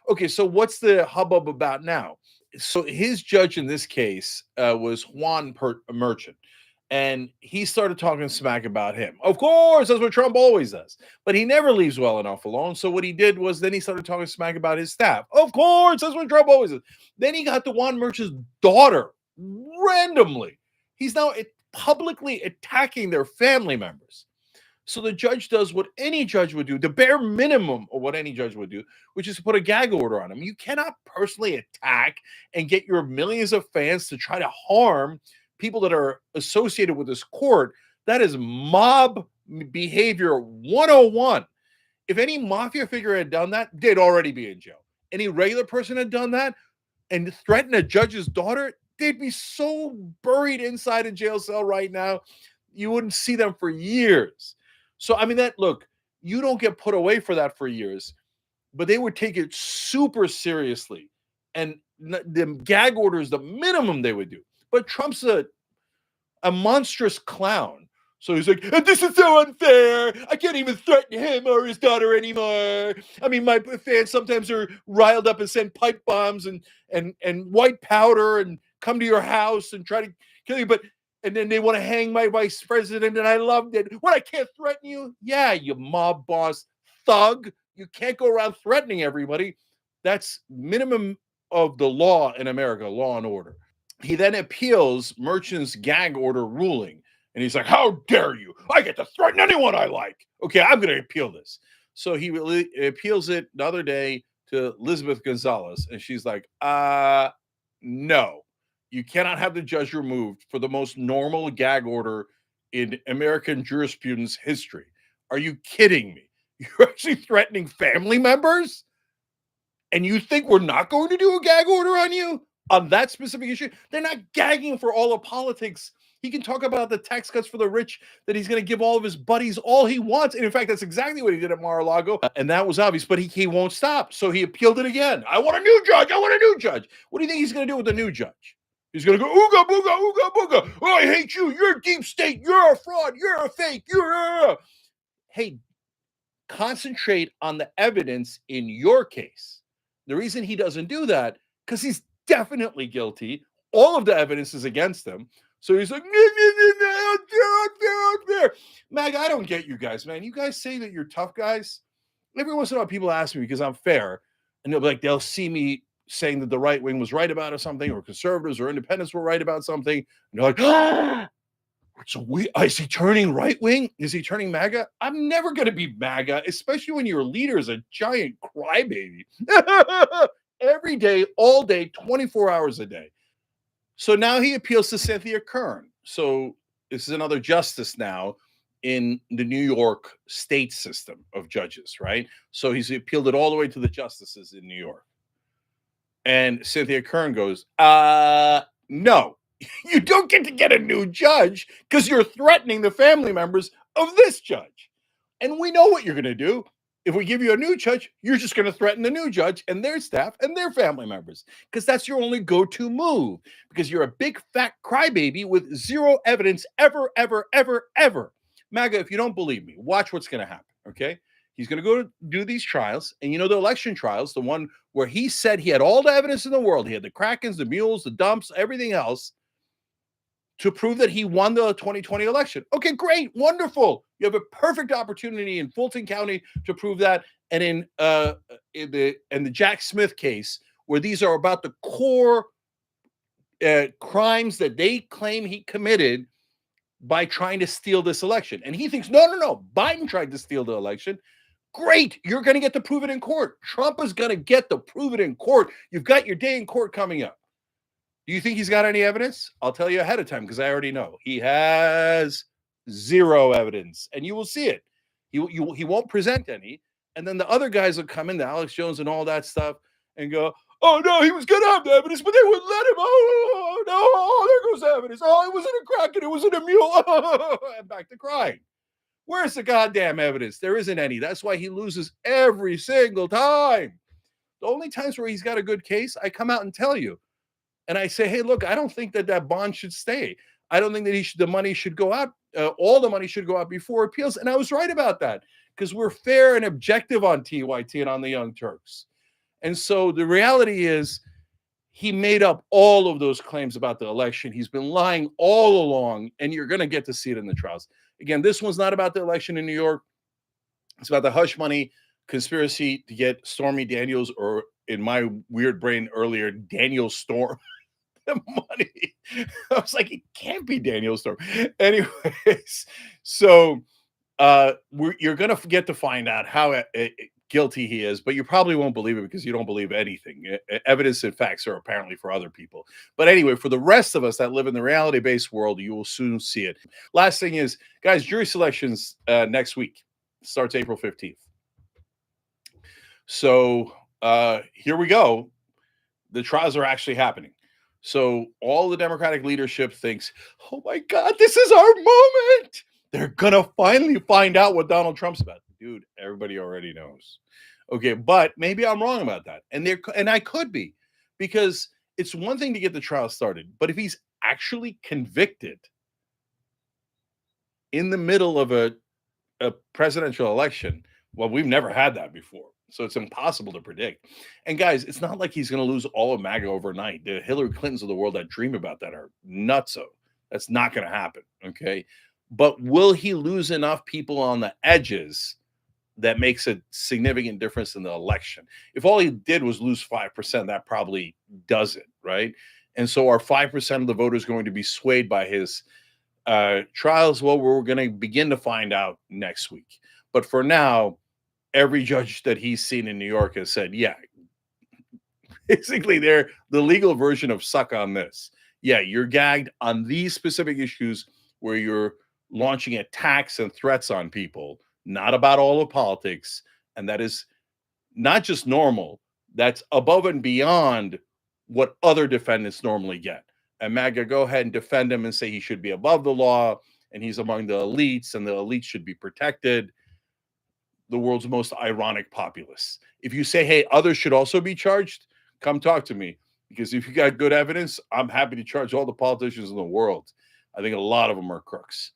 Okay, so what's the hubbub about now? So his judge in this case was Merchant, and he started talking smack about him. Of course, that's what Trump always does, but he never leaves well enough alone. So what he did was then he started talking smack about his staff. Of course, that's what Trump always does. Then he got the Juan Merchant's daughter randomly. He's now publicly attacking their family members. So the judge does what any judge would do, the bare minimum of what any judge would do, which is to put a gag order on him. You cannot personally attack and get your millions of fans to try to harm people that are associated with this court. That is mob behavior 101. If any mafia figure had done that, they'd already be in jail. Any regular person had done that and threatened a judge's daughter, they'd be so buried inside a jail cell right now, you wouldn't see them for years. So, I mean, look, you don't get put away for that for years, but they would take it super seriously. And the gag order is the minimum they would do. But Trump's a monstrous clown. So he's like, this is so unfair. I can't even threaten him or his daughter anymore. I mean, my fans sometimes are riled up and send pipe bombs and white powder and come to your house and try to kill you. And then they want to hang my vice president, and I loved it. What, I can't threaten you? Yeah, you mob boss thug. You can't go around threatening everybody. That's minimum of the law in America, law and order. He then appeals Merchant's gag order ruling. And he's like, how dare you? I get to threaten anyone I like. Okay, I'm going to appeal this. So he appeals it the other day to Elizabeth Gonzalez. And she's like, no. You cannot have the judge removed for the most normal gag order in American jurisprudence history. Are you kidding me? You're actually threatening family members? And you think we're not going to do a gag order on you on that specific issue? They're not gagging for all of politics. He can talk about the tax cuts for the rich that he's going to give all of his buddies all he wants. And in fact, that's exactly what he did at Mar-a-Lago. And that was obvious, but he won't stop. So he appealed it again. I want a new judge. I want a new judge. What do you think he's going to do with the new judge? He's going to go, ooga, booga, ooga, booga. Oh, I hate you. You're deep state. You're a fraud. You're a fake. Hey, concentrate on the evidence in your case. The reason he doesn't do that, because he's definitely guilty. All of the evidence is against him. So he's like, out there. Mag, I don't get you guys, man. You guys say that you're tough guys. Every once in a while, people ask me because I'm fair. And they'll be like, they'll see me saying that the right wing was right about something, or conservatives or independents were right about something. And they're like, so is he turning right wing? Is he turning MAGA? I'm never going to be MAGA, especially when your leader is a giant crybaby. Every day, all day, 24 hours a day. So now he appeals to Cynthia Kern. So this is another justice now in the New York state system of judges, right? So he's appealed it all the way to the justices in New York. And Cynthia Kern goes, no, you don't get to get a new judge because you're threatening the family members of this judge. And we know what you're going to do. If we give you a new judge, you're just going to threaten the new judge and their staff and their family members because that's your only go-to move because you're a big fat crybaby with zero evidence ever. MAGA, if you don't believe me, watch what's going to happen, okay? He's going to go do these trials. And you know the election trials, the one where he said he had all the evidence in the world. He had the Krakens, the mules, the dumps, everything else to prove that he won the 2020 election. Okay, great, wonderful. You have a perfect opportunity in Fulton County to prove that. And in the Jack Smith case, where these are about the core crimes that they claim he committed by trying to steal this election. And he thinks, no, Biden tried to steal the election. Great, you're going to get to prove it in court. Trump is going to get to prove it in court. You've got your day in court coming up. Do you think he's got any evidence? I'll tell you ahead of time because I already know. He has zero evidence, and you will see it. He won't present any. And then the other guys will come in, the Alex Jones and all that stuff, and go, oh, no, he was going to have the evidence, but they wouldn't let him. Oh, no, there goes the evidence. Oh, it wasn't a Kraken, it wasn't a mule. And back to crying. Where's the goddamn evidence? There isn't any. That's why he loses every single time. The only times where he's got a good case, I come out and tell you. And I say, hey, look, I don't think that bond should stay. I don't think that the money should go out. All the money should go out before appeals. And I was right about that because we're fair and objective on TYT and on the Young Turks. And so the reality is he made up all of those claims about the election. He's been lying all along, and you're going to get to see it in the trials. Again, this one's not about the election in New York. It's about the hush money conspiracy to get Stormy Daniels, or in my weird brain earlier, Daniel Storm, the money. I was like, it can't be Daniel Storm. Anyways, so you're going to get to find out how guilty he is, but you probably won't believe it because you don't believe anything. Evidence and facts are apparently for other people. But anyway, for the rest of us that live in the reality-based world, you will soon see it. Last thing is, guys, jury selections next week. Starts April 15th. So here we go. The trials are actually happening. So all the Democratic leadership thinks, oh my God, this is our moment. They're going to finally find out what Donald Trump's about. Dude, everybody already knows. Okay, but maybe I'm wrong about that. And I could be, because it's one thing to get the trial started, but if he's actually convicted in the middle of a presidential election, well, we've never had that before. So it's impossible to predict. And guys, it's not like he's going to lose all of MAGA overnight. The Hillary Clintons of the world that dream about that are nutso. That's not going to happen. Okay. But will he lose enough people on the edges that makes a significant difference in the election? If all he did was lose 5%, that probably does it, right? And so are 5% of the voters going to be swayed by his trials? Well, we're going to begin to find out next week. But for now, every judge that he's seen in New York has said, yeah, basically they're the legal version of suck on this. Yeah, you're gagged on these specific issues where you're launching attacks and threats on people, not about all of politics. And that is not just normal, that's above and beyond what other defendants normally get. And MAGA, go ahead and defend him and say he should be above the law and he's among the elites and the elites should be protected. The world's most ironic populace. If you say, hey, others should also be charged, come talk to me. Because if you got good evidence, I'm happy to charge all the politicians in the world. I think a lot of them are crooks.